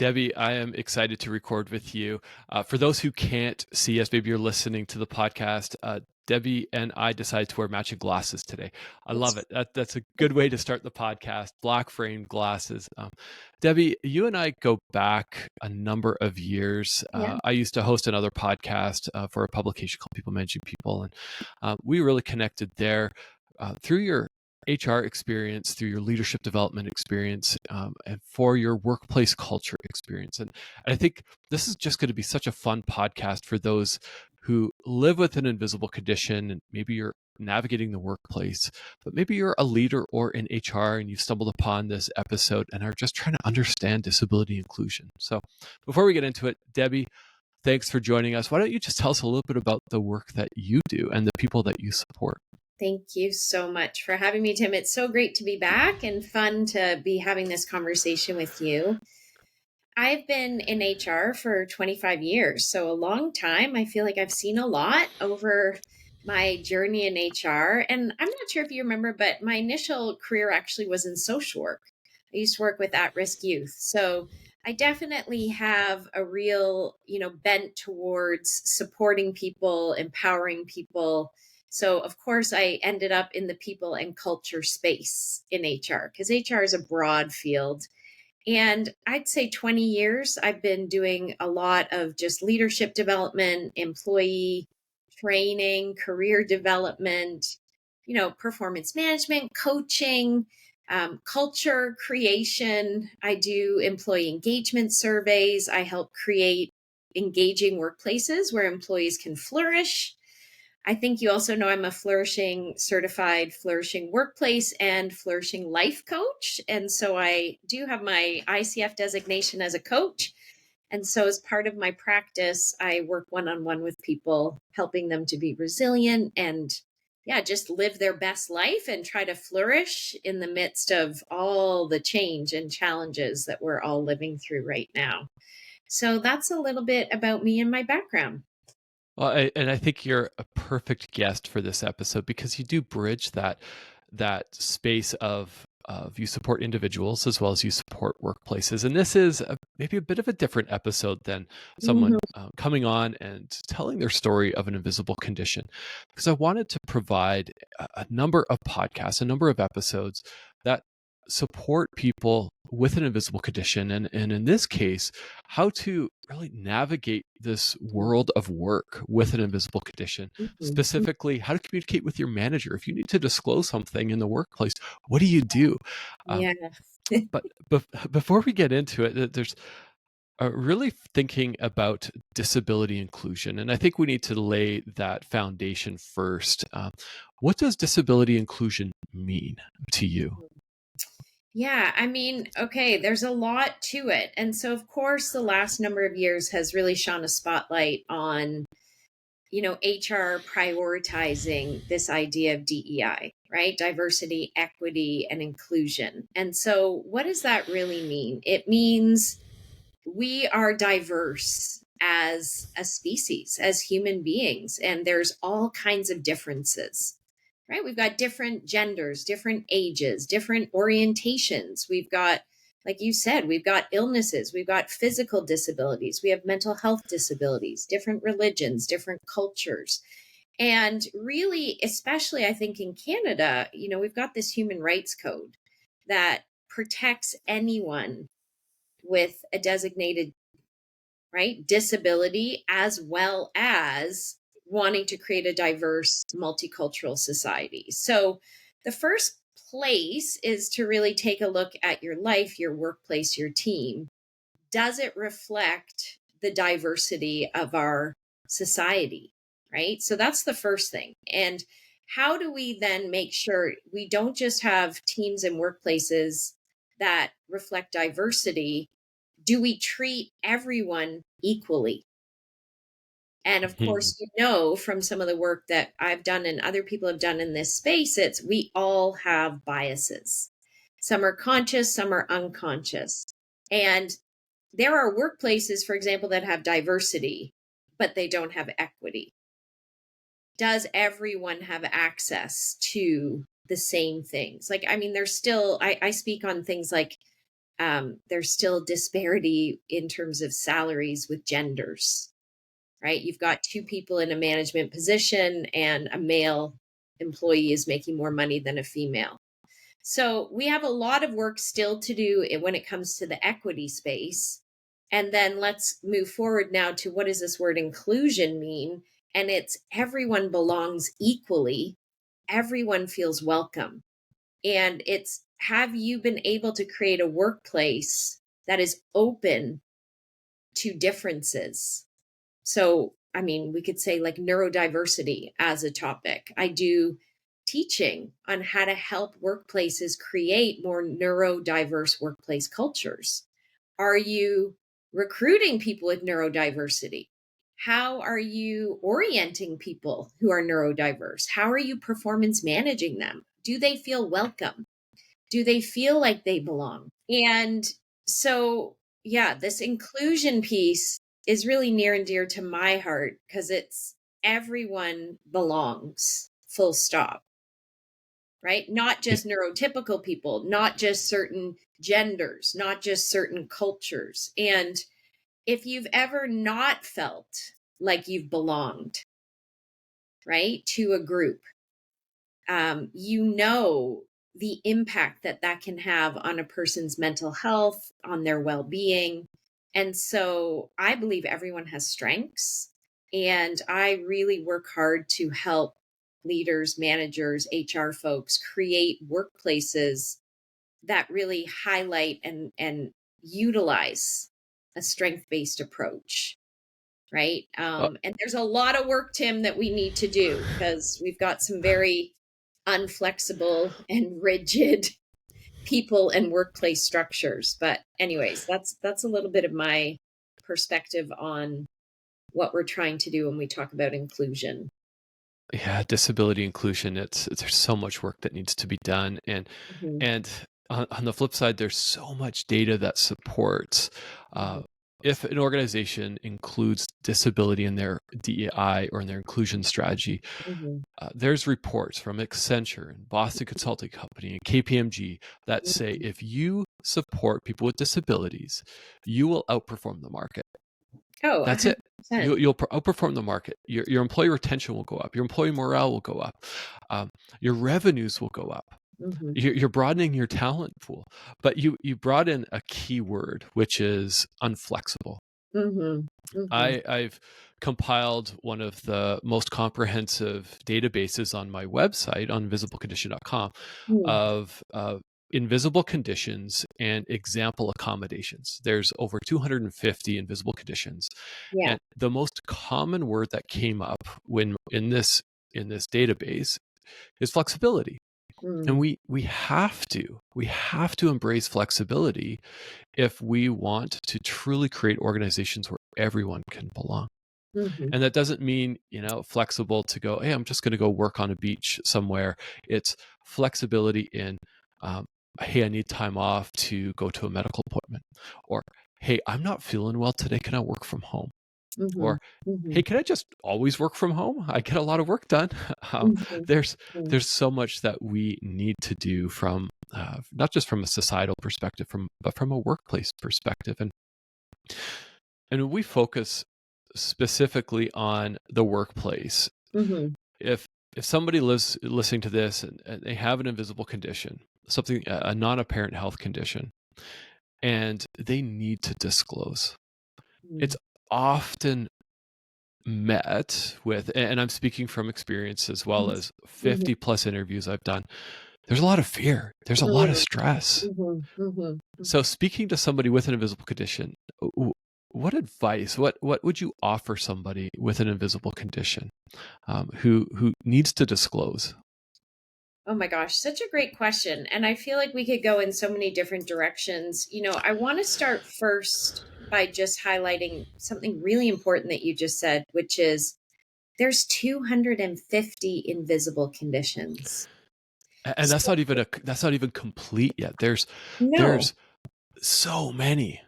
Debbie, I am excited to record with you. For those who can't see us, maybe you're listening to the podcast. Debbie and I decided to wear matching glasses today. I love it. That's a good way to start the podcast. Black framed glasses. Debbie, you and I go back a number of years. Yeah. I used to host another podcast for a publication called People Managing People, and we really connected there through your HR experience, through your leadership development experience, and for your workplace culture experience. And I think this is just going to be such a fun podcast for those who live with an invisible condition, and maybe you're navigating the workplace, but maybe you're a leader or in HR and you've stumbled upon this episode and are just trying to understand disability inclusion. So before we get into it, Debbie, thanks for joining us. Why don't you just tell us a little bit about the work that you do and the people that you support? Thank you so much for having me, Tim. It's so great to be back and fun to be having this conversation with you. I've been in HR for 25 years, so a long time. I feel like I've seen a lot over my journey in HR. And I'm not sure if you remember, but my initial career actually was in social work. I used to work with at-risk youth. So I definitely have a real, bent towards supporting people, empowering people. So of course I ended up in the people and culture space in HR because HR is a broad field. And I'd say 20 years, I've been doing a lot of just leadership development, employee training, career development, performance management, coaching, culture creation. I do employee engagement surveys. I help create engaging workplaces where employees can flourish. I think you also know I'm a certified flourishing workplace and flourishing life coach. And so I do have my ICF designation as a coach. And so as part of my practice, I work one-on-one with people, helping them to be resilient and just live their best life and try to flourish in the midst of all the change and challenges that we're all living through right now. So that's a little bit about me and my background. Well, I think you're a perfect guest for this episode because you do bridge that space of you support individuals as well as you support workplaces, and this is maybe a bit of a different episode than someone coming on and telling their story of an invisible condition, because I wanted to provide a number of podcasts, a number of episodes that support people with an invisible condition, and in this case, how to really navigate this world of work with an invisible condition. Specifically, how to communicate with your manager. If you need to disclose something in the workplace, what do you do? Yeah. But before we get into it, there's really thinking about disability inclusion. And I think we need to lay that foundation first. What does disability inclusion mean to you? Yeah, okay, there's a lot to it. And so, of course, the last number of years has really shone a spotlight on, HR prioritizing this idea of DEI, right? Diversity, equity, and inclusion. And so, what does that really mean? It means we are diverse as a species, as human beings, and there's all kinds of differences. Right? We've got different genders, different ages, different orientations. We've got, like you said, we've got illnesses, we've got physical disabilities, we have mental health disabilities, different religions, different cultures. And really, especially I think in Canada, we've got this human rights code that protects anyone with a designated disability, as well as wanting to create a diverse multicultural society. So the first place is to really take a look at your life, your workplace, your team. Does it reflect the diversity of our society? Right? So that's the first thing. And how do we then make sure we don't just have teams and workplaces that reflect diversity? Do we treat everyone equally? And of course, from some of the work that I've done and other people have done in this space, it's we all have biases. Some are conscious, some are unconscious. And there are workplaces, for example, that have diversity, but they don't have equity. Does everyone have access to the same things? There's still, I speak on things like there's still disparity in terms of salaries with genders, right? You've got two people in a management position and a male employee is making more money than a female. So we have a lot of work still to do when it comes to the equity space. And then let's move forward now to what does this word inclusion mean? And it's everyone belongs equally. Everyone feels welcome. And it's, have you been able to create a workplace that is open to differences? So, I mean, we could say like neurodiversity as a topic. I do teaching on how to help workplaces create more neurodiverse workplace cultures. Are you recruiting people with neurodiversity? How are you orienting people who are neurodiverse? How are you performance managing them? Do they feel welcome? Do they feel like they belong? And so, yeah, this inclusion piece is really near and dear to my heart because it's everyone belongs, full stop, right? Not Yeah. just neurotypical people, not just certain genders, not just certain cultures. And if you've ever not felt like you've belonged, right, to a group, you know the impact that that can have on a person's mental health, on their well-being. And so I believe everyone has strengths, and I really work hard to help leaders, managers, HR folks create workplaces that really highlight and utilize a strength-based approach, right? Uh, And there's a lot of work, Tim, that we need to do because we've got some very unflexible and rigid people and workplace structures. But anyways, that's a little bit of my perspective on what we're trying to do when we talk about inclusion. yeah, disability inclusion. There's so much work that needs to be done, Mhm, and on the flip side, there's so much data that supports mhm, if an organization includes disability in their DEI or in their inclusion strategy. mhm, There's reports from Accenture and Boston Consulting Company and KPMG that say mhm. if you support people with disabilities, you will outperform the market. Oh, That's it. 100%. You'll outperform the market. Your employee retention will go up. Your employee morale will go up. Um, your revenues will go up. Mhm, You're broadening your talent pool. But you brought in a key word, which is unflexible. mhm, mhm, I've compiled one of the most comprehensive databases on my website on invisiblecondition.com mhm. of invisible conditions and example accommodations. There's over 250 invisible conditions, Yeah. and the most common word that came up when in this database is flexibility. And Mm, we have to embrace flexibility if we want to truly create organizations where everyone can belong. mhm, And that doesn't mean, flexible to go, hey, I'm just going to go work on a beach somewhere. It's flexibility in, um, hey, I need time off to go to a medical appointment. Or, hey, I'm not feeling well today. Can I work from home? mhm, Or, hey, mhm, can I just always work from home? I get a lot of work done. Um, mhm, there's mhm, there's so much that we need to do from not just from a societal perspective, but from a workplace perspective. And we focus specifically on the workplace. mhm. If somebody lives listening to this and they have an invisible condition, something a non-apparent health condition, and they need to disclose, it's Mm, often met with, and I'm speaking from experience as well mhm, as mhm, 50 plus interviews I've done, there's a lot of fear, there's a lot of mm, stress. mhm, mhm, mhm. So speaking to somebody with an invisible condition, what advice, what would you offer somebody with an invisible condition who needs to disclose? Oh my gosh, such a great question. And I feel like we could go in so many different directions. I want to start first by just highlighting something really important that you just said, which is there's 250 invisible conditions. And So, that's not even complete yet. no. There's so many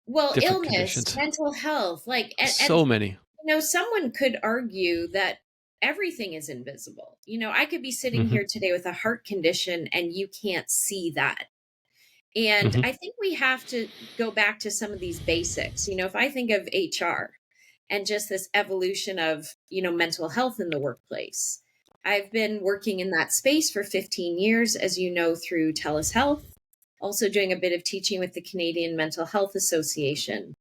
Well, different illness, conditions, mental health, like, and so many. someone could argue that everything is invisible. I could be sitting Hmm. here today with a heart condition and you can't see that. And Hmm. I think we have to go back to some of these basics. If I think of HR and just this evolution of, mental health in the workplace, I've been working in that space for 15 years, as you know, through TELUS Health, also doing a bit of teaching with the Canadian Mental Health Association.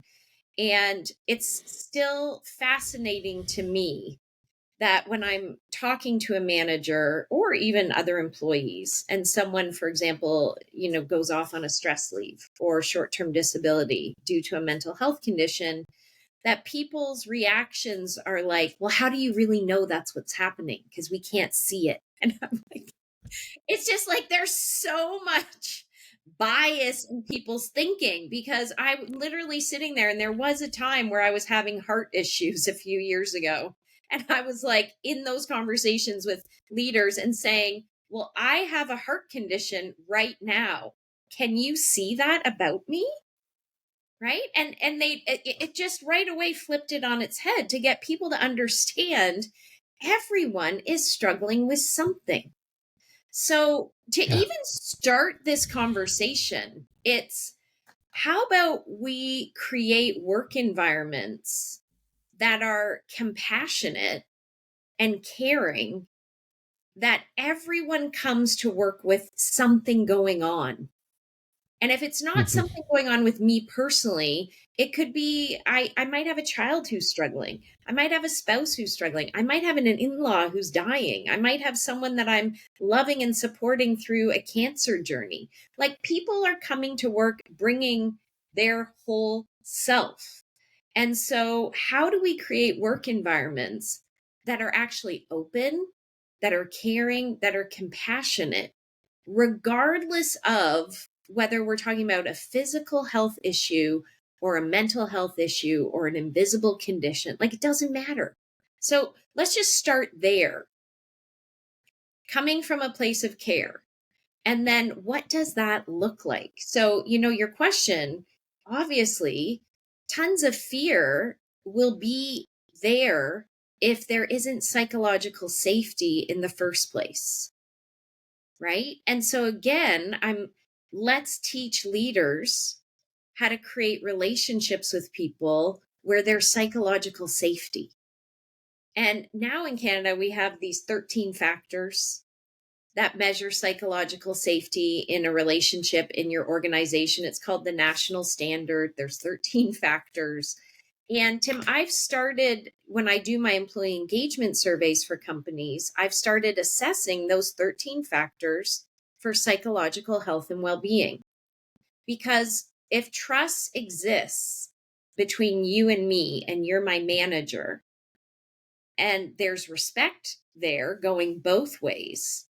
And it's still fascinating to me that when I'm talking to a manager or even other employees, and someone, for example, goes off on a stress leave or short-term disability due to a mental health condition, that people's reactions are like, well, how do you really know that's what's happening? Because we can't see it. And I'm like, it's just like there's so much bias in people's thinking, because I'm literally sitting there, and there was a time where I was having heart issues a few years ago. And I was like in those conversations with leaders and saying, well, I have a heart condition right now. Can you see that about me? Right. And it just right away flipped it on its head to get people to understand everyone is struggling with something. So to Yeah. even start this conversation, it's how about we create work environments that are compassionate and caring, that everyone comes to work with something going on. And if it's not Hmm. something going on with me personally, it could be I might have a child who's struggling. I might have a spouse who's struggling. I might have an in-law who's dying. I might have someone that I'm loving and supporting through a cancer journey. Like, people are coming to work bringing their whole self. And so, how do we create work environments that are actually open, that are caring, that are compassionate, regardless of whether we're talking about a physical health issue or a mental health issue or an invisible condition? Like, it doesn't matter. So let's just start there, coming from a place of care. And then what does that look like? So, your question, obviously, tons of fear will be there if there isn't psychological safety in the first place. Right. And so again, let's teach leaders how to create relationships with people where there's psychological safety. And now in Canada, we have these 13 factors that measure psychological safety in a relationship in your organization. It's called the national standard. There's 13 factors. And Tim, I've started, when I do my employee engagement surveys for companies, I've started assessing those 13 factors for psychological health and well-being. Because if trust exists between you and me, and you're my manager, and there's respect there going both ways,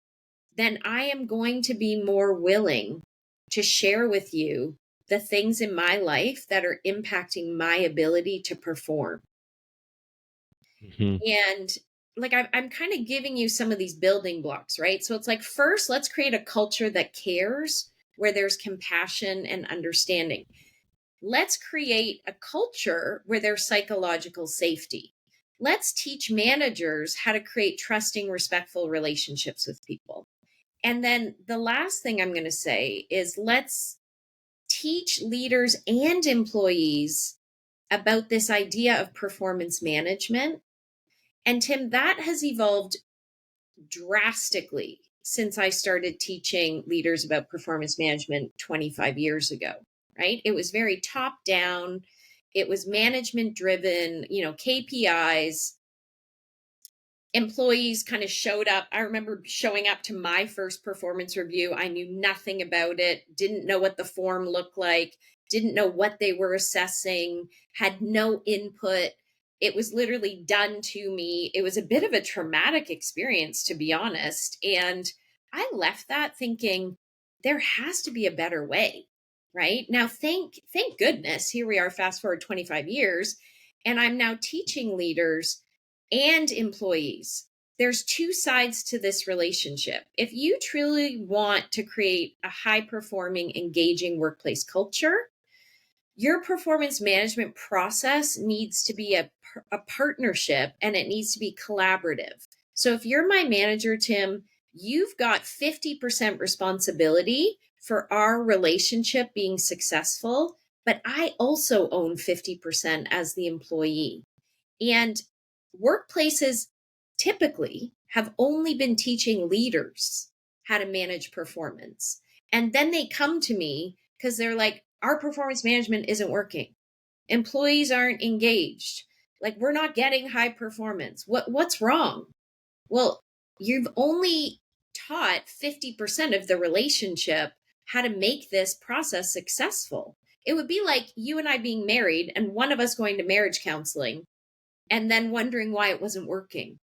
then I am going to be more willing to share with you the things in my life that are impacting my ability to perform. Hmm. And like, I'm kind of giving you some of these building blocks, right? So it's like, first, let's create a culture that cares, where there's compassion and understanding. Let's create a culture where there's psychological safety. Let's teach managers how to create trusting, respectful relationships with people. And then the last thing I'm going to say is, let's teach leaders and employees about this idea of performance management. And Tim, that has evolved drastically since I started teaching leaders about performance management 25 years ago, right? It was very top down. It was management driven, KPIs. Employees kind of showed up. I remember showing up to my first performance review. I knew nothing about it, didn't know what the form looked like, didn't know what they were assessing, had no input. It was literally done to me. It was a bit of a traumatic experience, to be honest. And I left that thinking there has to be a better way. Right now, thank goodness, here we are, fast forward 25 years, and I'm now teaching leaders and employees. There's two sides to this relationship. If you truly want to create a high performing, engaging workplace culture, your performance management process needs to be a partnership, and it needs to be collaborative. So if you're my manager, Tim, you've got 50% responsibility for our relationship being successful, but I also own 50% as the employee. And workplaces typically have only been teaching leaders how to manage performance. And then they come to me because they're like, our performance management isn't working. Employees aren't engaged. Like, we're not getting high performance. What's wrong? Well, you've only taught 50% of the relationship how to make this process successful. It would be like you and I being married and one of us going to marriage counseling and then wondering why it wasn't working,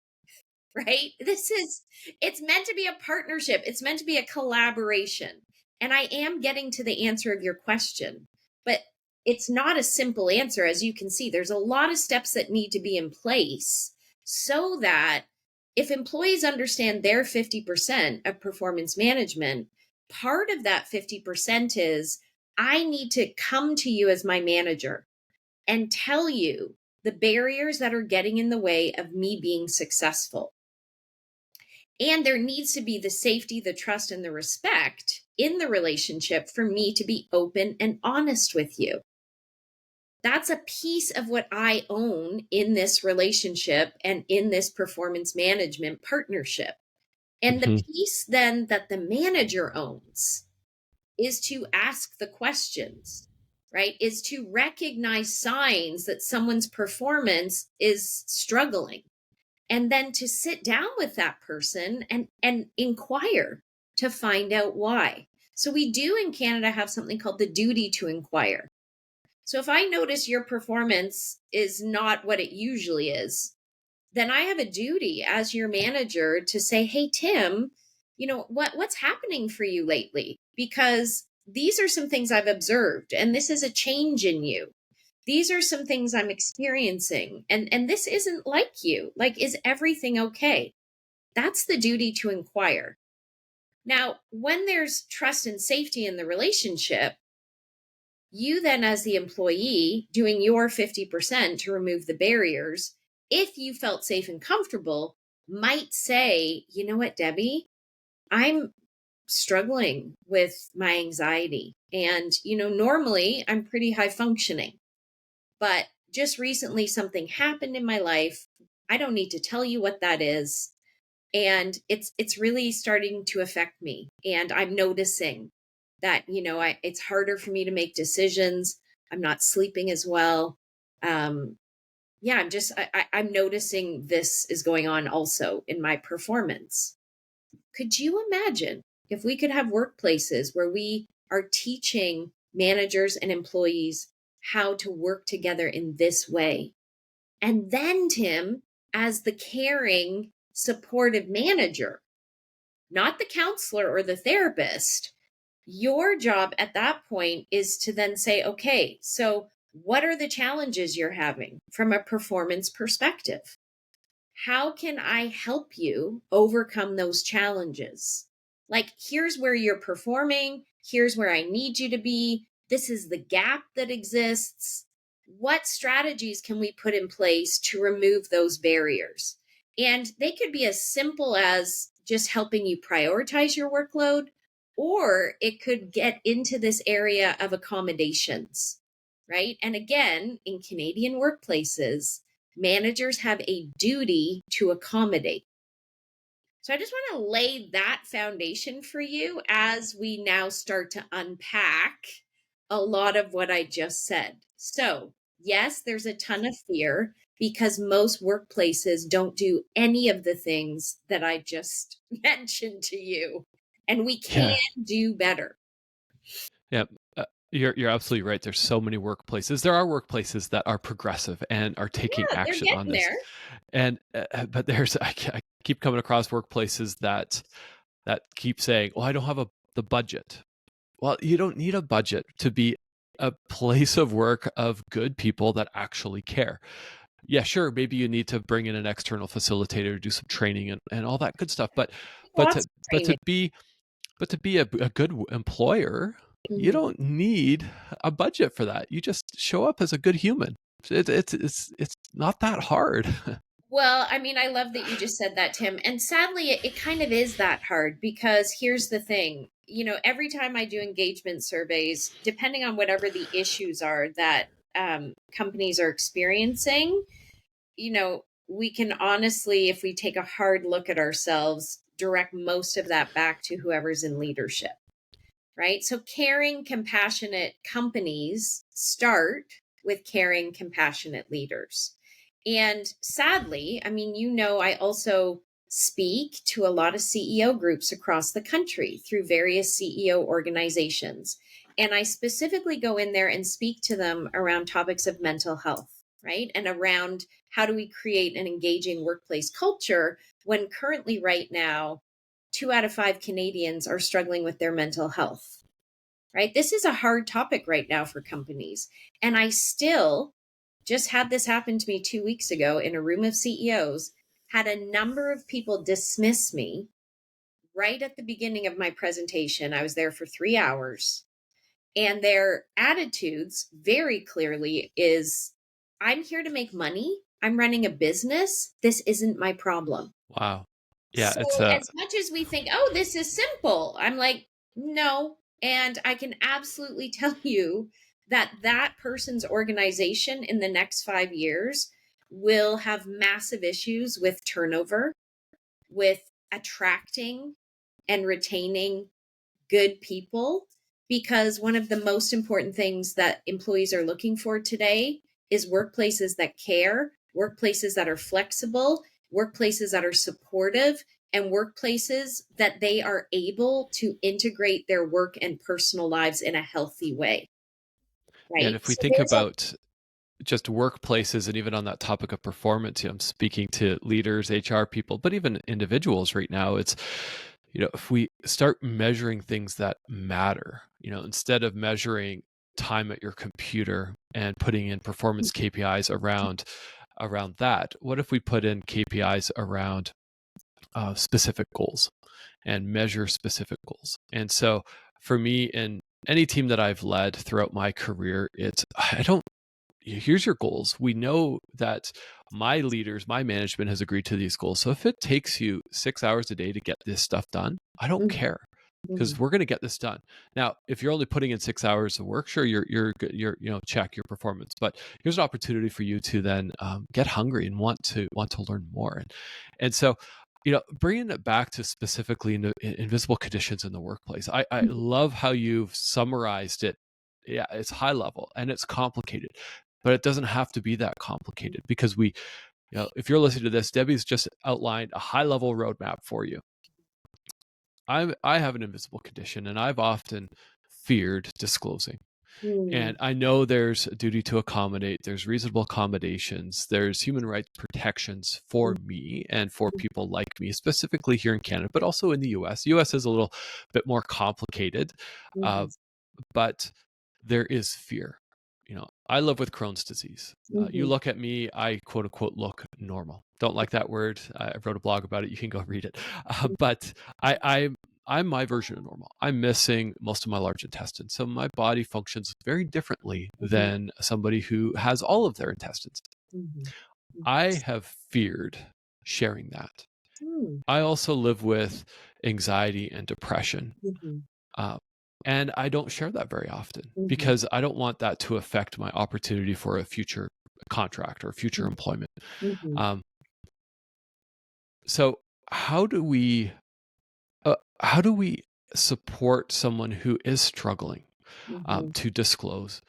right? It's meant to be a partnership. It's meant to be a collaboration. And I am getting to the answer of your question, but it's not a simple answer. As you can see, there's a lot of steps that need to be in place so that if employees understand their 50% of performance management, part of that 50% is I need to come to you as my manager and tell you the barriers that are getting in the way of me being successful. And there needs to be the safety, the trust, and the respect in the relationship for me to be open and honest with you. That's a piece of what I own in this relationship and in this performance management partnership. And the piece then that the manager owns is to ask the questions, right? Is to recognize signs that someone's performance is struggling. And then to sit down with that person and inquire to find out why. So we do in Canada have something called the duty to inquire. So if I notice your performance is not what it usually is, then I have a duty as your manager to say, hey, Tim, what's happening for you lately? Because these are some things I've observed, and this is a change in you. These are some things I'm experiencing, and this isn't like you. Like, is everything okay? That's the duty to inquire. Now, when there's trust and safety in the relationship, you then, as the employee, doing your 50% to remove the barriers, if you felt safe and comfortable, might say, you know what, Debbie, I'm struggling with my anxiety. And, normally I'm pretty high functioning, but just recently something happened in my life. I don't need to tell you what that is. And it's really starting to affect me. And I'm noticing that, it's harder for me to make decisions. I'm not sleeping as well. Yeah, I'm noticing this is going on also in my performance. Could you imagine if we could have workplaces where we are teaching managers and employees how to work together in this way? And then, Tim, as the caring, supportive manager, not the counselor or the therapist, your job at that point is to then say, okay, so what are the challenges you're having from a performance perspective? How can I help you overcome those challenges? Like, here's where you're performing. Here's where I need you to be. This is the gap that exists. What strategies can we put in place to remove those barriers? And they could be as simple as just helping you prioritize your workload, or it could get into this area of accommodations, right? And again, in Canadian workplaces, managers have a duty to accommodate. So I just want to lay that foundation for you as we now start to unpack a lot of what I just said. So, yes, there's a ton of fear because most workplaces don't do any of the things that I just mentioned to you. And we can do better. Yeah. You're absolutely right. There's so many workplaces. There are workplaces that are progressive and are taking Yeah, they're action on getting this. there. And but I keep coming across workplaces that keep saying, "Well, I don't have the budget." Well, you don't need a budget to be a place of work of good people that actually care. Yeah, sure, maybe you need to bring in an external facilitator, do some training and all that good stuff. But Lots of but to training. be a good employer, you Mhm. don't need a budget for that. You just show up as a good human. It's not that hard. Well, I mean, I love that you just said that, Tim. And sadly, it kind of is that hard because here's the thing. Every time I do engagement surveys, depending on whatever the issues are that companies are experiencing, we can honestly, if we take a hard look at ourselves, direct most of that back to whoever's in leadership, right? So, caring, compassionate companies start with caring, compassionate leaders. And sadly, I mean, I also speak to a lot of CEO groups across the country through various CEO organizations. And I specifically go in there and speak to them around topics of mental health, right? And around how do we create an engaging workplace culture when currently, right now, 2 out of 5 Canadians are struggling with their mental health, right? This is a hard topic right now for companies. And I still just had this happen to me 2 weeks ago in a room of CEOs, had a number of people dismiss me right at the beginning of my presentation. I was there for 3 hours. And their attitudes very clearly is, I'm here to make money. I'm running a business. This isn't my problem. Wow. Yeah, So, it's a as much as we think, oh, this is simple, I'm like, no. And I can absolutely tell you that that person's organization in the next 5 years will have massive issues with turnover, with attracting and retaining good people, because one of the most important things that employees are looking for today is workplaces that care, workplaces that are flexible, workplaces that are supportive, and workplaces that they are able to integrate their work and personal lives in a healthy way. yeah, and Right. if we So think there's a about just workplaces, and even on that topic of performance, I'm speaking to leaders, HR people, but even individuals right now. It's, if we start measuring things that matter, instead of measuring time at your computer and putting in performance KPIs around that, what if we put in KPIs around specific goals and measure specific goals? And so for me, in any team that I've led throughout my career, I don't here's your goals. We know that my leaders, my management has agreed to these goals. So if it takes you 6 hours a day to get this stuff done, I don't Mhm, care, because mhm, we're going to get this done. Now, if you're only putting in 6 hours of work, sure, you're good, check your performance. But here's an opportunity for you to then get hungry and want to learn more. And so, bringing it back to specifically invisible conditions in the workplace, I mhm, love how you've summarized it. Yeah, it's high level and it's complicated, but it doesn't have to be that complicated, because if you're listening to this, Debbie's just outlined a high level roadmap for you. I have an invisible condition, and I've often feared disclosing. mhm, And I know there's a duty to accommodate, there's reasonable accommodations, there's human rights protections for me and for people like me, specifically here in Canada, but also in the US. US is a little bit more complicated, uh, mhm, but there is fear. I live with Crohn's disease. You mhm, look at me, I quote unquote look normal. Don't like that word. I wrote a blog about it. You can go read it. But I, I, I'm my version of normal. I'm missing most of my large intestine. So my body functions very differently mhm, than somebody who has all of their intestines. mhm, mhm, I have feared sharing that. mhm, I also live with anxiety and depression. mhm, Uh, and I don't share that very often, mhm, because I don't want that to affect my opportunity for a future contract or future employment. mhm, Um, so how do we how do we support someone who is struggling mhm, to disclose,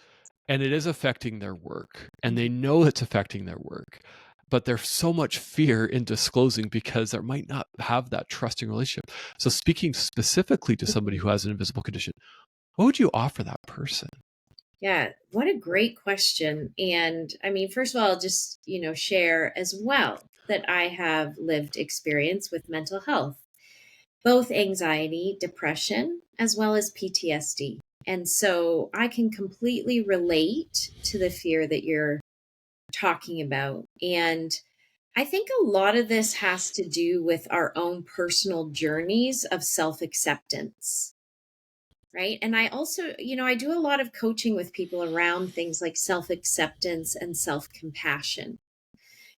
and it is affecting their work, and they mhm, know it's affecting their work, but there's so much fear in disclosing because there might not have that trusting relationship? So speaking specifically to somebody mhm. who has an invisible condition, what would you offer that person? Yeah, what a great question. And I mean, first of all, I'll just, share as well that I have lived experience with mental health, both anxiety, depression, as well as PTSD. And so I can completely relate to the fear that you're talking about. And I think a lot of this has to do with our own personal journeys of self acceptance, right? And I also, I do a lot of coaching with people around things like self acceptance and self compassion.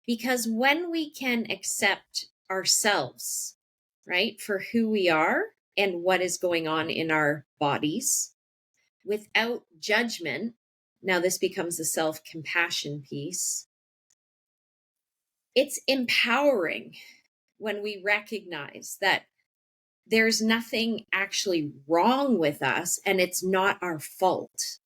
Because when we can accept ourselves, right, for who we are and what is going on in our bodies without judgment, now this becomes the self-compassion piece. It's empowering when we recognize that there's nothing actually wrong with us and it's not our fault,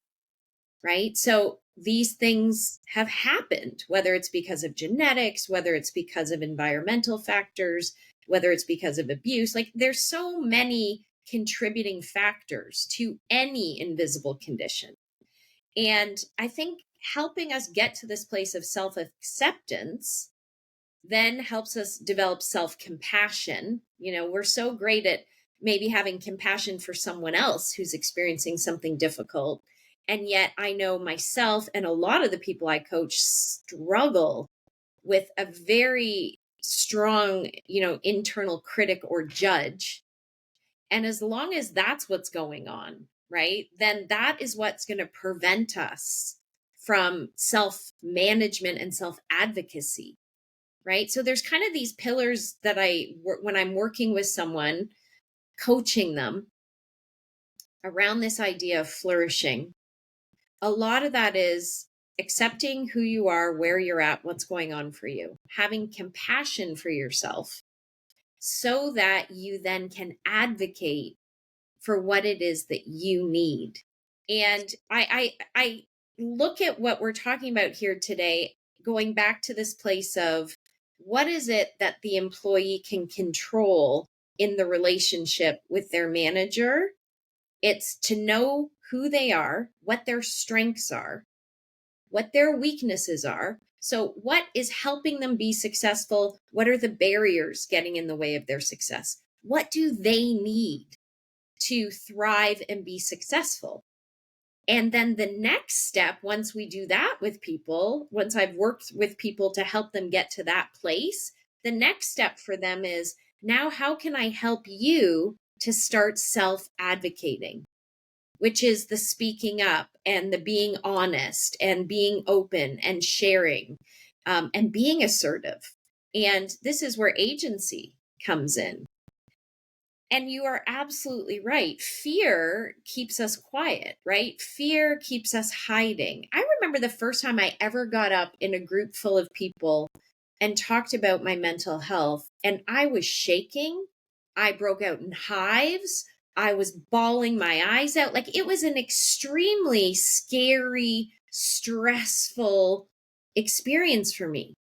right? So these things have happened, whether it's because of genetics, whether it's because of environmental factors, whether it's because of abuse. Like there's so many contributing factors to any invisible condition. And I think helping us get to this place of self-acceptance then helps us develop self-compassion. You know, we're so great at maybe having compassion for someone else who's experiencing something difficult. And yet I know myself and a lot of the people I coach struggle with a very strong, internal critic or judge. And as long as that's what's going on, right, then that is what's going to prevent us from self-management and self-advocacy. Right. So there's kind of these pillars that when I'm working with someone, coaching them around this idea of flourishing, a lot of that is accepting who you are, where you're at, what's going on for you, having compassion for yourself so that you then can advocate for what it is that you need. And I look at what we're talking about here today, going back to this place of what is it that the employee can control in the relationship with their manager? It's to know who they are, what their strengths are, what their weaknesses are. So what is helping them be successful? What are the barriers getting in the way of their success? What do they need to thrive and be successful? And then the next step, once we do that with people, once I've worked with people to help them get to that place, the next step for them is now, how can I help you to start self-advocating, which is the speaking up and the being honest and being open and sharing and being assertive. And this is where agency comes in. And you are absolutely right. Fear keeps us quiet, right? Fear keeps us hiding. I remember the first time I ever got up in a group full of people and talked about my mental health, and I was shaking. I broke out in hives. I was bawling my eyes out. Like it was an extremely scary, stressful experience for me.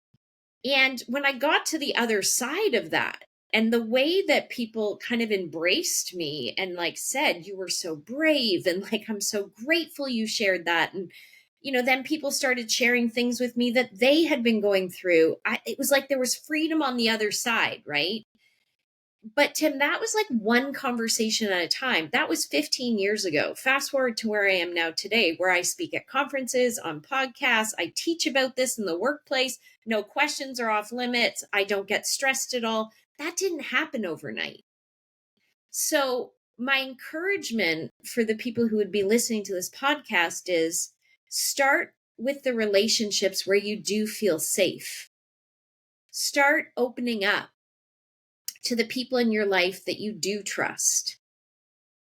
And when I got to the other side of that, and the way that people kind of embraced me and like said, you were so brave. And like, I'm so grateful you shared that. And, then people started sharing things with me that they had been going through. It was like there was freedom on the other side, right? But Tim, that was like one conversation at a time. That was 15 years ago. Fast forward to where I am now today, where I speak at conferences, on podcasts. I teach about this in the workplace. No questions are off limits. I don't get stressed at all. That didn't happen overnight. So my encouragement for the people who would be listening to this podcast is start with the relationships where you do feel safe. Start opening up to the people in your life that you do trust,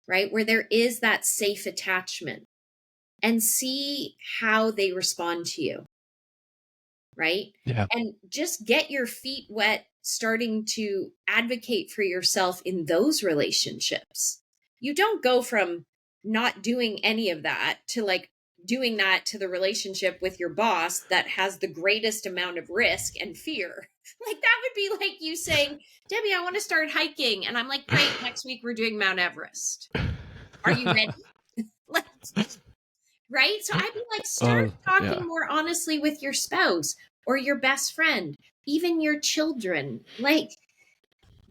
right? Where there is that safe attachment, and see how they respond to you, right? Yeah. And just get your feet wet, starting to advocate for yourself in those relationships. You don't go from not doing any of that to like doing that to the relationship with your boss that has the greatest amount of risk and fear. Like that would be like you saying, Debbie, I want to start hiking. And I'm like, great, next week we're doing Mount Everest. Are you ready? Right? So I'd be like, start talking more honestly with your spouse or your best friend, even your children. Like,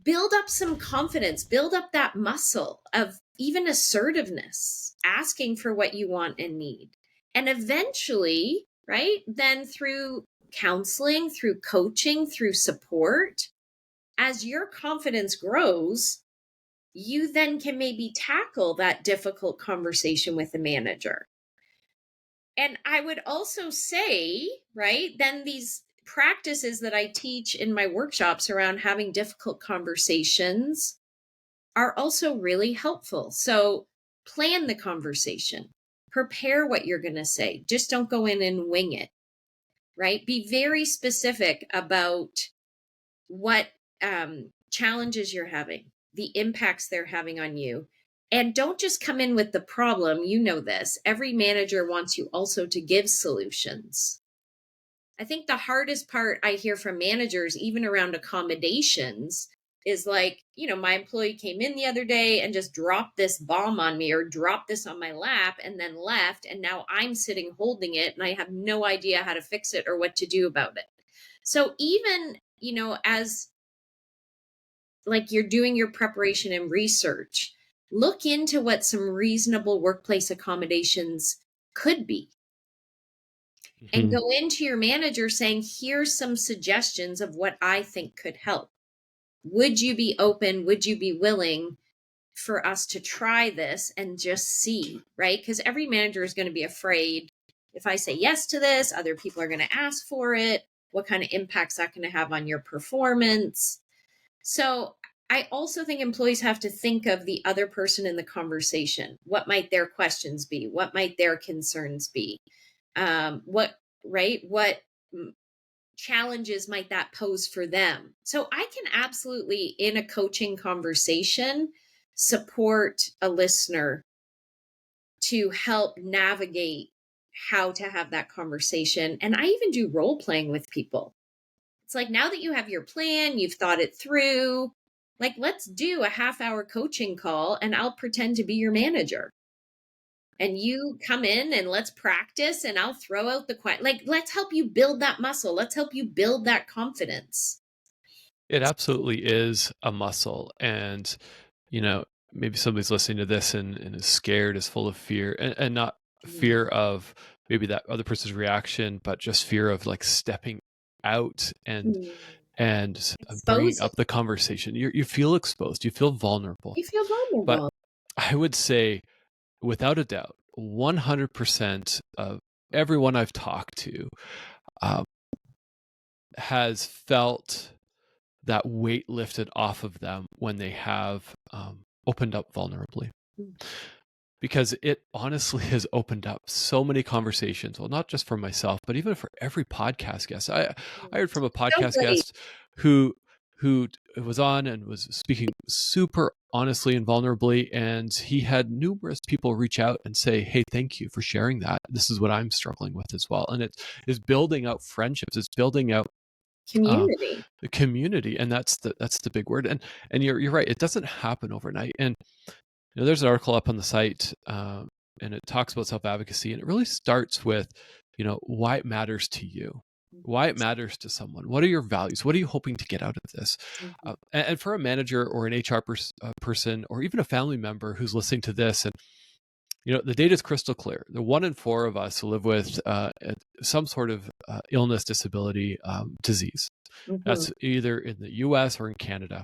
build up some confidence, build up that muscle of even assertiveness, asking for what you want and need. And eventually, right, then through counseling, through coaching, through support, as your confidence grows, you then can maybe tackle that difficult conversation with the manager. And I would also say, right, then these practices that I teach in my workshops around having difficult conversations are also really helpful. So plan the conversation, prepare what you're going to say. Just don't go in and wing it, right? Be very specific about what challenges you're having, the impacts they're having on you. And don't just come in with the problem. You know this. Every manager wants you also to give solutions. I think the hardest part I hear from managers, even around accommodations, is like, my employee came in the other day and just dropped this bomb on me or dropped this on my lap and then left. And now I'm sitting holding it and I have no idea how to fix it or what to do about it. So even, as like you're doing your preparation and research, look into what some reasonable workplace accommodations could be. And Mhm. go into your manager saying, here's some suggestions of what I think could help. Would you be open? Would you be willing for us to try this and just see, right? Because every manager is going to be afraid. If I say yes to this, other people are going to ask for it. What kind of impact's that going to have on your performance? So I also think employees have to think of the other person in the conversation. What might their questions be? What might their concerns be? What challenges might that pose for them? So I can absolutely, in a coaching conversation, support a listener to help navigate how to have that conversation. And I even do role playing with people. It's like, now that you have your plan, you've thought it through, like, let's do a half-hour coaching call and I'll pretend to be your manager. And you come in and let's practice and I'll throw out the question. Like, let's help you build that muscle. Let's help you build that confidence. It absolutely is a muscle. And, you know, maybe somebody's listening to this and is scared, is full of fear, and not Mm. fear of maybe that other person's reaction, but just fear of like stepping out and Mm. bringing Exposing. up the conversation. You feel exposed, you feel vulnerable. You feel But vulnerable. I would say, without a doubt, 100% of everyone I've talked to um, has felt that weight lifted off of them when they have opened up vulnerably. Mm. Because it honestly has opened up so many conversations. Well, not just for myself, but even for every podcast guest. I heard from a So podcast great. guest who was on and was speaking super honestly and vulnerably, and he had numerous people reach out and say, "Hey, thank you for sharing that. This is what I'm struggling with as well." And it is building out friendships. It's building out Community. the community, and that's the big word. And you're right. It doesn't happen overnight. And there's an article up on the site, and it talks about self-advocacy, and it really starts with, why it matters to you, why it matters to someone. What are your values? What are you hoping to get out of this? Mhm. And for a manager or an HR person, or even a family member who's listening to this, and the data is crystal clear. The 1 in 4 of us live with some sort of illness, disability, disease. Mhm. That's either in the US or in Canada.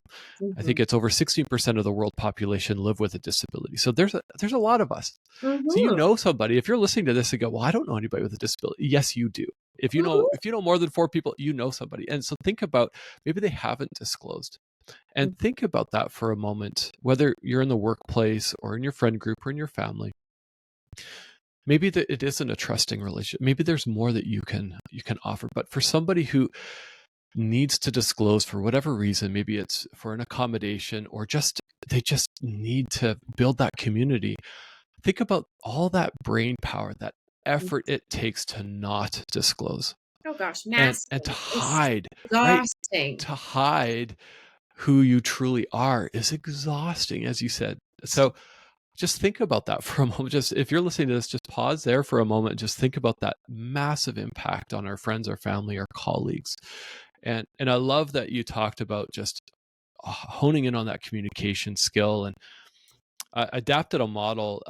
I think Mhm. it's over 16% of the world population live with a disability. So there's a lot of us. So Mhm. somebody, if you're listening to this and go, "Well, I don't know anybody with a disability." Yes, you do. If you know Mhm. more than 4 people, you know somebody. And so think about, maybe they haven't disclosed. And think about that for a moment, whether you're in the workplace or in your friend group or in your family. Maybe that it isn't a trusting relationship. Maybe there's more that you can offer. But for somebody who needs to disclose for whatever reason, maybe it's for an accommodation, or they just need to build that community. Think about all that brain power, that Mhm. effort it takes to not disclose, Oh gosh, and to massive. It's hide, right? exhausting. To hide who you truly are is exhausting, as you said. So just think about that for a moment. Just, if you're listening to this, just pause there for a moment. Just think about that massive impact on our friends, our family, our colleagues. And I love that you talked about just honing in on that communication skill. And I adapted a model,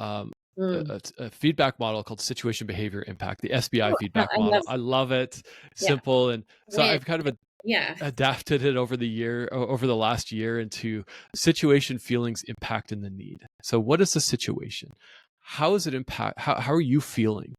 Mm. a feedback model called situation behavior impact, the SBI Oh, feedback I model. love, I love it. yeah, Simple. And so win. I've kind of Yeah. adapted it over the last year into situation, feelings, impact, and the need. So what is the situation? How is it impact? How are you feeling?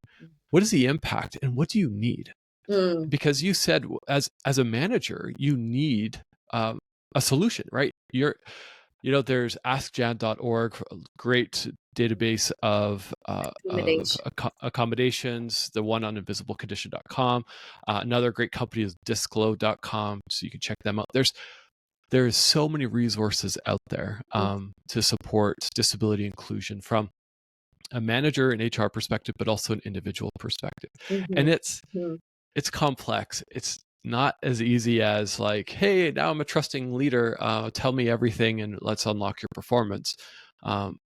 What is the impact, and what do you need? because you said as a manager, you need a solution, right? There's askjan.org, a great database of Accommodation. accommodations, the one on invisiblecondition.com. Another great company is disclo.com, so you can check them out. There's so many resources out there to support disability inclusion from a manager and HR perspective, but also an individual perspective. And it's complex. It's not as easy as like, hey, now I'm a trusting leader. Tell me everything and let's unlock your performance.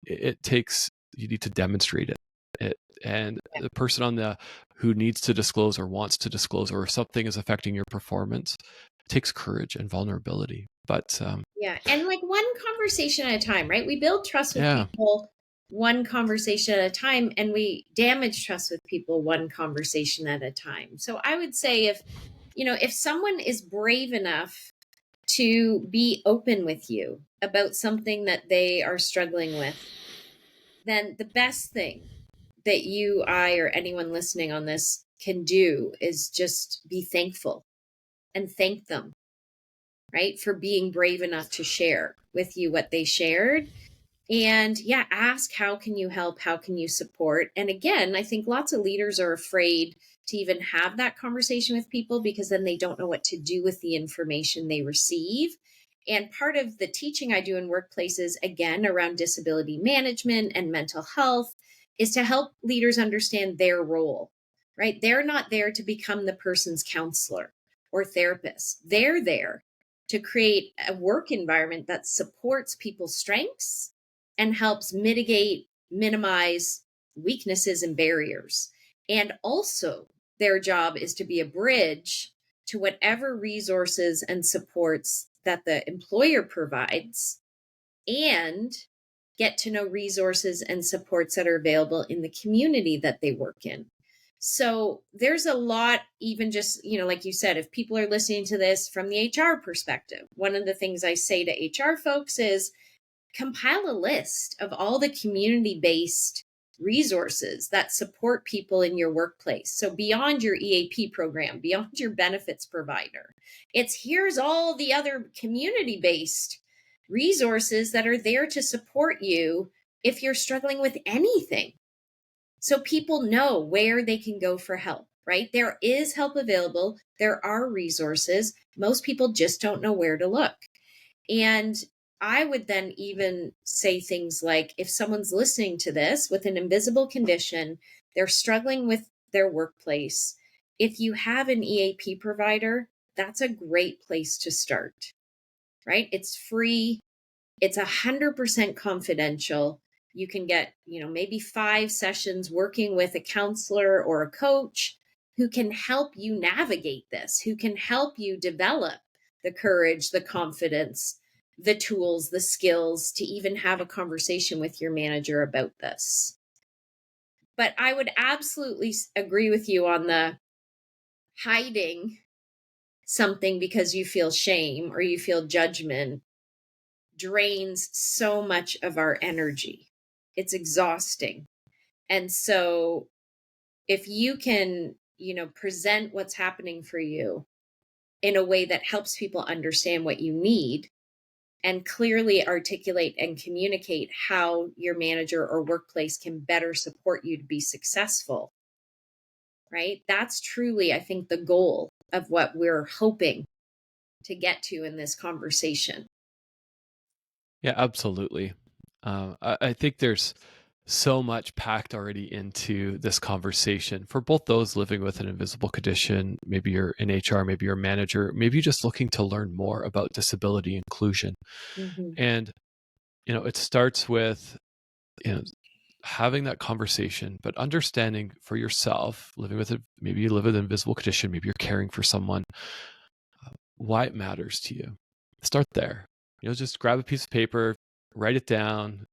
It takes, you need to demonstrate it. And the person who needs to disclose or wants to disclose, or if something is affecting your performance, it takes courage and vulnerability. But and like one conversation at a time, right? We build trust with people one conversation at a time, and we damage trust with people one conversation at a time. So I would say if someone is brave enough to be open with you about something that they are struggling with, then the best thing that you, I, or anyone listening on this can do is just be thankful and thank them, right, for being brave enough to share with you what they shared. And ask, how can you help? How can you support? And again, I think lots of leaders are afraid to even have that conversation with people because then they don't know what to do with the information they receive. And part of the teaching I do in workplaces, again, around disability management and mental health, is to help leaders understand their role, right? They're not there to become the person's counselor or therapist. They're there to create a work environment that supports people's strengths and helps minimize weaknesses and barriers. And also, their job is to be a bridge to whatever resources and supports that the employer provides, and get to know resources and supports that are available in the community that they work in. So there's a lot, even just, like you said, if people are listening to this from the HR perspective, one of the things I say to HR folks is compile a list of all the community-based resources that support people in your workplace. So beyond your EAP program, beyond your benefits provider, here's all the other community-based resources that are there to support you if you're struggling with anything. So people know where they can go for help, right? There is help available. There are resources. Most people just don't know where to look. And I would then even say things like, if someone's listening to this with an invisible condition, they're struggling with their workplace, if you have an EAP provider, that's a great place to start, right? It's free. It's 100% confidential. You can get, maybe 5 sessions working with a counselor or a coach who can help you navigate this, who can help you develop the courage, the confidence, the tools, the skills to even have a conversation with your manager about this. But I would absolutely agree with you on the hiding something because you feel shame or you feel judgment drains so much of our energy. It's exhausting. And so if you can, present what's happening for you in a way that helps people understand what you need and clearly articulate and communicate how your manager or workplace can better support you to be successful, right? That's truly, I think, the goal of what we're hoping to get to in this conversation. Yeah, absolutely. I think there's so much packed already into this conversation for both those living with an invisible condition. Maybe you're in HR, maybe you're a manager, maybe you're just looking to learn more about disability inclusion. And, it starts with, having that conversation, but understanding for yourself, maybe you live with an invisible condition, maybe you're caring for someone, why it matters to you. Start there. Just grab a piece of paper, write it down,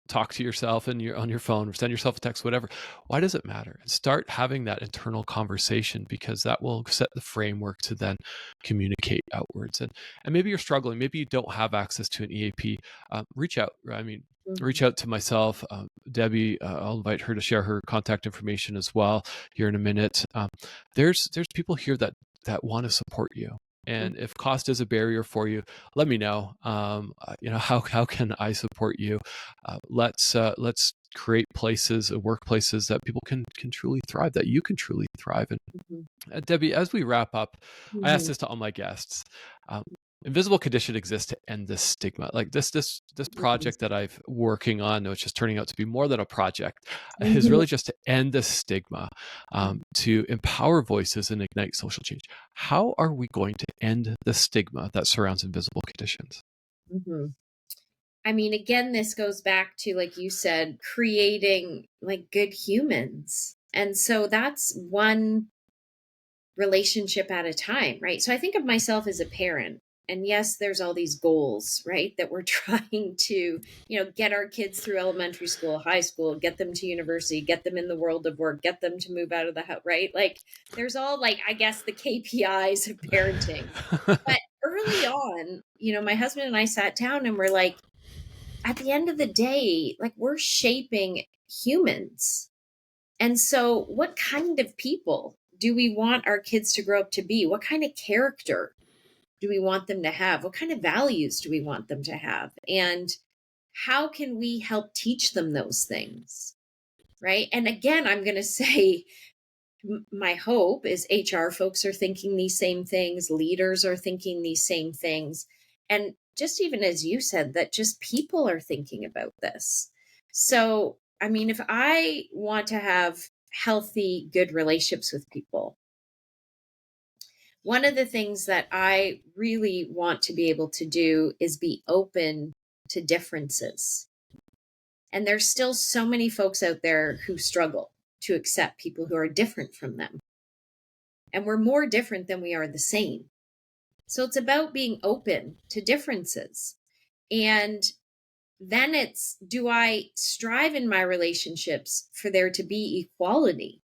talk to yourself on your phone, or send yourself a text, whatever. Why does it matter? And start having that internal conversation, because that will set the framework to then communicate outwards. And maybe you're struggling, maybe you don't have access to an EAP. Reach out. I mean, reach out to myself, Debbie. I'll invite her to share her contact information as well here in a minute. There's people here that want to support you. And if cost is a barrier for you, let me know. How can I support you? Let's create places, workplaces that people can truly thrive, that you can truly thrive. And Debbie, as we wrap up, I ask this to all my guests. Invisible condition exists to end this stigma. Like this project that I've working on, which is turning out to be more than a project, is really just to end the stigma, to empower voices and ignite social change. How are we going to end the stigma that surrounds invisible conditions? I mean, again, this goes back to, like you said, creating like good humans. And so that's one relationship at a time, right? So I think of myself as a parent. And yes, there's all these goals, right? That we're trying to, get our kids through elementary school, high school, get them to university, get them in the world of work, get them to move out of the house, right? Like there's all like, I guess, the KPIs of parenting. But early on, my husband and I sat down and we're like, at the end of the day, like we're shaping humans. And so what kind of people do we want our kids to grow up to be? What kind of character do we want them to have? What kind of values do we want them to have? And how can we help teach them those things? Right. And again, I'm going to say, my hope is HR folks are thinking these same things, leaders are thinking these same things. And just even as you said, that just people are thinking about this. So, I mean, if I want to have healthy, good relationships with people, one of the things that I really want to be able to do is be open to differences. And there's still so many folks out there who struggle to accept people who are different from them. And we're more different than we are the same. So it's about being open to differences. And then it's, do I strive in my relationships for there to be equality?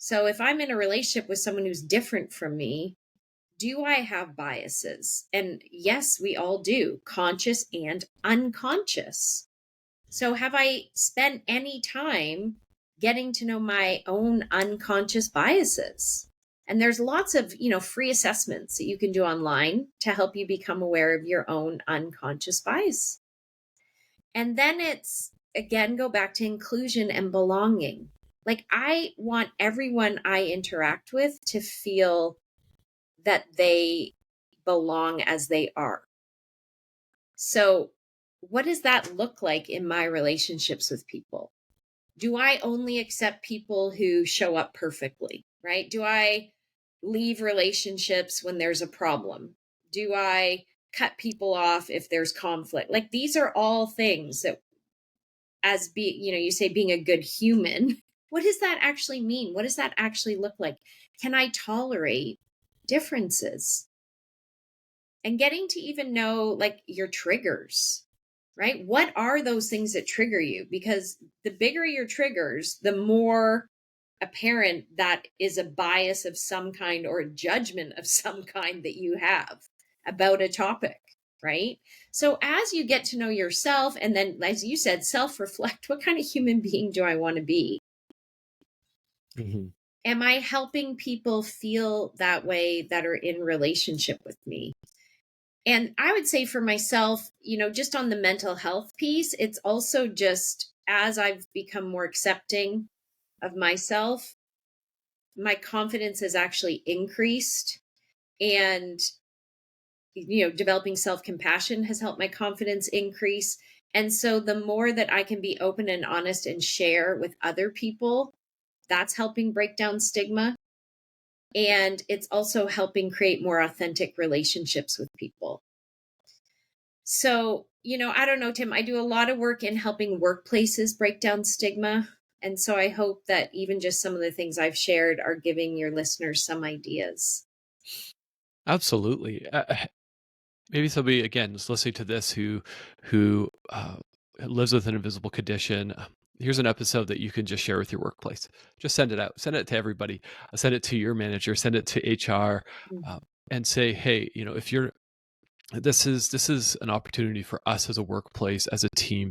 So if I'm in a relationship with someone who's different from me, do I have biases? And yes, we all do, conscious and unconscious. So have I spent any time getting to know my own unconscious biases? And there's lots of, free assessments that you can do online to help you become aware of your own unconscious bias. And then it's, again, go back to inclusion and belonging. Like I want everyone I interact with to feel that they belong as they are. So what does that look like in my relationships with people? Do I only accept people who show up perfectly, right? Do I leave relationships when there's a problem? Do I cut people off if there's conflict? Like these are all things that you say being a good human, what does that actually mean? What does that actually look like? Can I tolerate differences? And getting to even know like your triggers, right? What are those things that trigger you? Because the bigger your triggers, the more apparent that is a bias of some kind or a judgment of some kind that you have about a topic, right? So as you get to know yourself, and then, as you said, self-reflect, what kind of human being do I want to be? Am I helping people feel that way that are in relationship with me? And I would say for myself, just on the mental health piece, it's also just as I've become more accepting of myself, my confidence has actually increased. And, developing self-compassion has helped my confidence increase. And so the more that I can be open and honest and share with other people, that's helping break down stigma. And it's also helping create more authentic relationships with people. So, I don't know, Tim, I do a lot of work in helping workplaces break down stigma. And so I hope that even just some of the things I've shared are giving your listeners some ideas. Absolutely. Maybe somebody again is listening to this who lives with an invisible condition. Here's an episode that you can just share with your workplace. Just send it out. Send it to everybody. Send it to your manager. Send it to HR, and say, hey, if you're this is an opportunity for us as a workplace, as a team,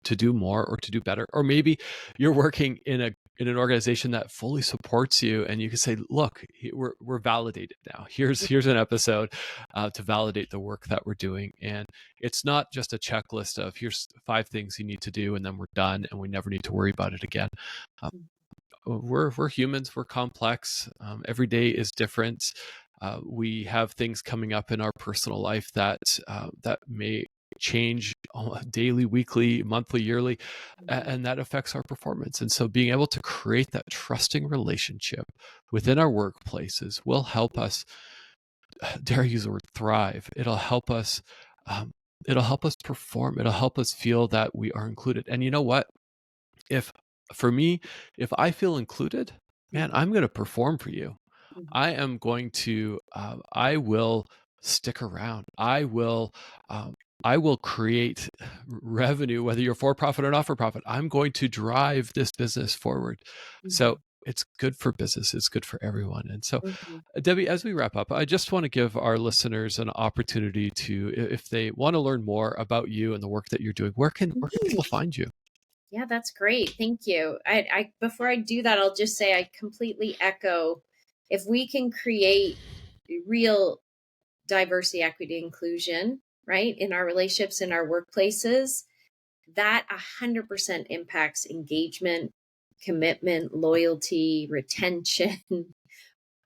to do more or to do better. Or maybe you're working in an organization that fully supports you, and you can say, look, we're validated now. Here's an episode to validate the work that we're doing. And it's not just a checklist of here's 5 things you need to do and then we're done and we never need to worry about it again. We're humans, we're complex. Every day is different. We have things coming up in our personal life that may change daily, weekly, monthly, yearly, and that affects our performance. And so being able to create that trusting relationship within our workplaces will help us, dare I use the word, thrive. It'll help us perform. It'll help us feel that we are included. And you know what? If For me, if I feel included, man, I'm going to perform for you. I am going to, I will stick around. I will create revenue, whether you're for profit or not for profit. I'm going to drive this business forward. So it's good for business. It's good for everyone. And so, Debbie, as we wrap up, I just want to give our listeners an opportunity to, if they want to learn more about you and the work that you're doing, where can people find you? Yeah, that's great. Thank you. I before I do that, I'll just say I completely echo. If we can create real diversity, equity, inclusion, right, in our relationships, in our workplaces, that 100% impacts engagement, commitment, loyalty, retention,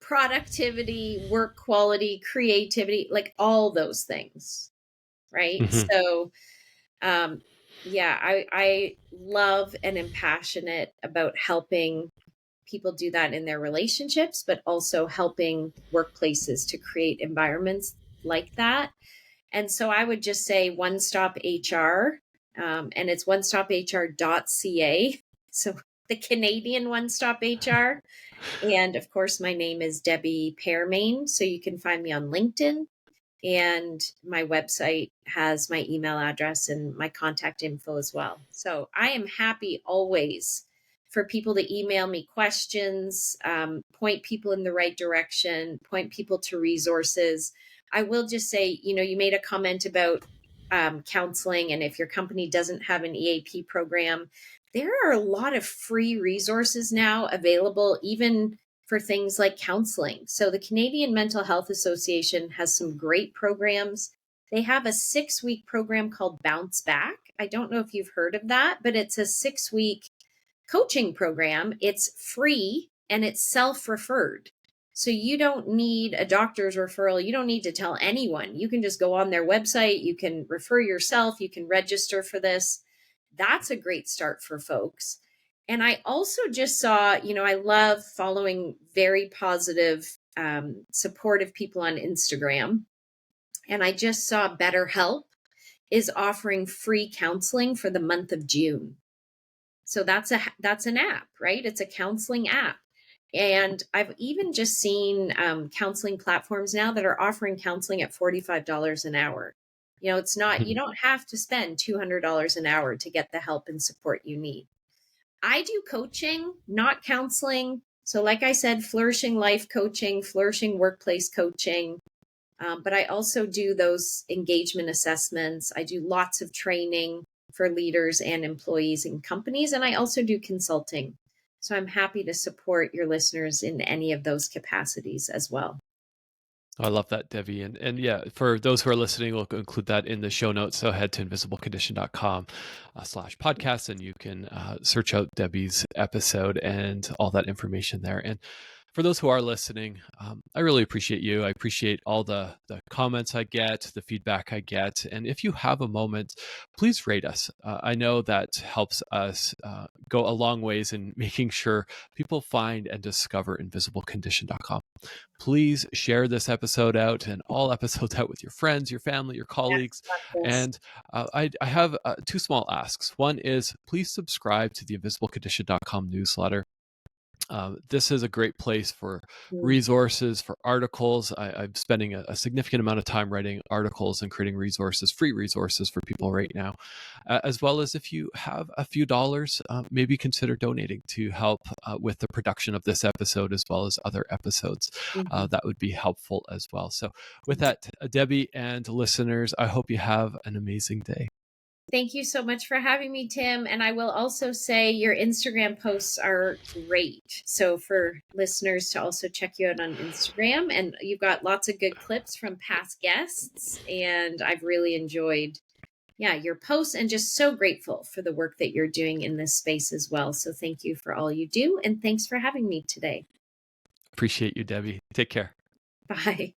productivity, work quality, creativity, like all those things, right? So, yeah, I love and am passionate about helping people do that in their relationships, but also helping workplaces to create environments like that. And so I would just say One Stop HR, and it's onestophr.ca. So the Canadian One Stop HR. And of course, my name is Debbie Pearmain. So you can find me on LinkedIn. And my website has my email address and my contact info as well. So I am happy always for people to email me questions, point people in the right direction, point people to resources. I will just say, you made a comment about counseling, and if your company doesn't have an EAP program, there are a lot of free resources now available, even for things like counseling. So the Canadian Mental Health Association has some great programs. They have a 6-week program called Bounce Back. I don't know if you've heard of that, but it's a 6-week coaching program. It's free and it's self-referred. So you don't need a doctor's referral. You don't need to tell anyone. You can just go on their website. You can refer yourself. You can register for this. That's a great start for folks. And I also just saw, I love following very positive, supportive people on Instagram. And I just saw BetterHelp is offering free counseling for the month of June. So that's an app, right? It's a counseling app. And I've even just seen counseling platforms now that are offering counseling at $45 an hour. It's not, you don't have to spend $200 an hour to get the help and support you need. I do coaching, not counseling. So like I said, flourishing life coaching, flourishing workplace coaching. But I also do those engagement assessments. I do lots of training for leaders and employees in companies. And I also do consulting. So I'm happy to support your listeners in any of those capacities as well. I love that, Debbie. And yeah, for those who are listening, we'll include that in the show notes. So head to invisiblecondition.com/podcast, and you can search out Debbie's episode and all that information there. And for those who are listening, I really appreciate you. I appreciate all the comments I get, the feedback I get. And if you have a moment, please rate us. I know that helps us go a long ways in making sure people find and discover invisiblecondition.com. Please share this episode out and all episodes out with your friends, your family, your colleagues. Yes. And I have 2 small asks. One is please subscribe to the invisiblecondition.com newsletter. This is a great place for Mm. resources, for articles. I'm spending a significant amount of time writing articles and creating resources, free resources for people right now, as well as if you have a few dollars, maybe consider donating to help with the production of this episode as well as other episodes. Mhm. That would be helpful as well. So with Mhm. that, Debbie and listeners, I hope you have an amazing day. Thank you so much for having me, Tim. And I will also say your Instagram posts are great. So for listeners to also check you out on Instagram, and you've got lots of good clips from past guests. And I've really enjoyed, yeah, your posts, and just so grateful for the work that you're doing in this space as well. So thank you for all you do. And thanks for having me today. Appreciate you, Debbie. Take care. Bye.